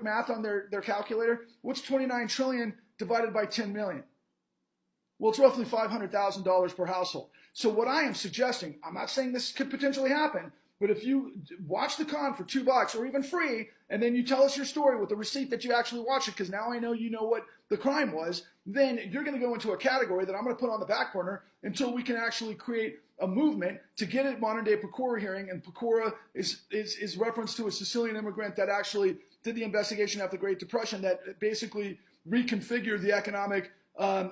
math on their calculator. What's 29 trillion divided by 10 million? Well, it's roughly $500,000 per household. So what I am suggesting, I'm not saying this could potentially happen, but if you watch the con for $2 or even free, and then you tell us your story with the receipt that you actually watch it, because now I know you know what the crime was, then you're going to go into a category that I'm going to put on the back burner until we can actually create a movement to get a modern-day Pecora hearing. And Pecora is reference to a Sicilian immigrant that actually did the investigation after the Great Depression that basically reconfigured the economic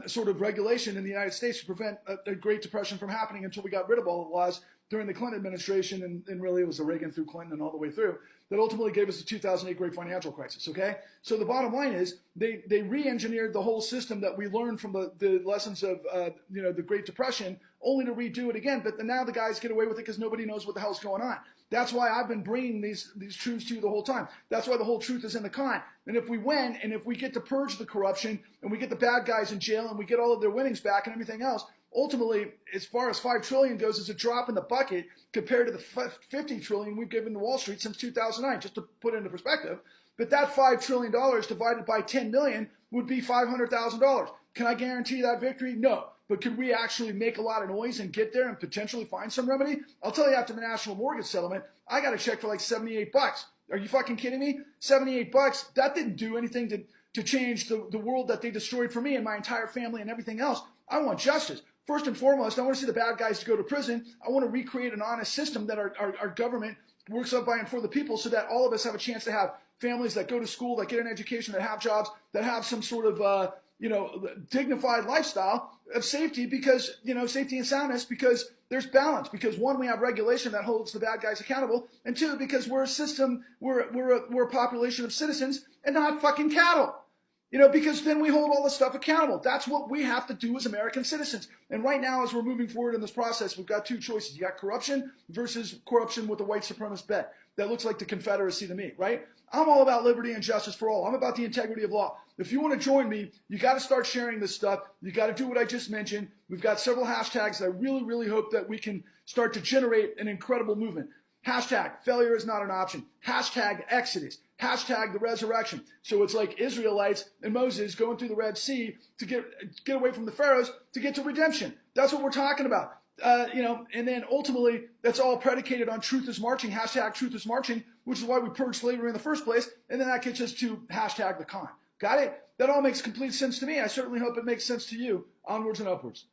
sort of regulation in the United States to prevent a Great Depression from happening until we got rid of all the laws during the Clinton administration, and really it was the Reagan through Clinton and all the way through, that ultimately gave us the 2008 great financial crisis, okay? So the bottom line is they re-engineered the whole system that we learned from the lessons of the Great Depression, only to redo it again, but now the guys get away with it because nobody knows what the hell's going on. That's why I've been bringing these truths to you the whole time. That's why the whole truth is in the con. And if we win, and if we get to purge the corruption, and we get the bad guys in jail, and we get all of their winnings back and everything else, ultimately, as far as $5 trillion goes, it's a drop in the bucket compared to the $50 trillion we've given to Wall Street since 2009, just to put it into perspective. But that $5 trillion divided by 10 million would be $500,000. Can I guarantee that victory? No. But could we actually make a lot of noise and get there and potentially find some remedy? I'll tell you, after the national mortgage settlement, I got a check for like $78. Are you fucking kidding me? $78, that didn't do anything to change the world that they destroyed for me and my entire family and everything else. I want justice. First and foremost, I want to see the bad guys go to prison. I want to recreate an honest system that our government works up by and for the people, so that all of us have a chance to have families that go to school, that get an education, that have jobs, that have some sort of dignified lifestyle of safety, because, safety and soundness, because there's balance. Because one, we have regulation that holds the bad guys accountable, and two, because we're a system, we're a population of citizens and not fucking cattle. Because then we hold all this stuff accountable. That's what we have to do as American citizens. And right now, as we're moving forward in this process, we've got two choices. You got corruption versus corruption with a white supremacist bet. That looks like the Confederacy to me, right? I'm all about liberty and justice for all. I'm about the integrity of law. If you want to join me, you got to start sharing this stuff. You got to do what I just mentioned. We've got several hashtags that I really, really hope that we can start to generate an incredible movement. Hashtag failure is not an option. Hashtag Exodus. Hashtag the resurrection. So it's like Israelites and Moses going through the Red Sea to get away from the pharaohs to get to redemption. That's what we're talking about. And then ultimately, that's all predicated on truth is marching, hashtag truth is marching, which is why we purged slavery in the first place. And then that gets us to hashtag the con. Got it? That all makes complete sense to me. I certainly hope it makes sense to you. Onwards and upwards.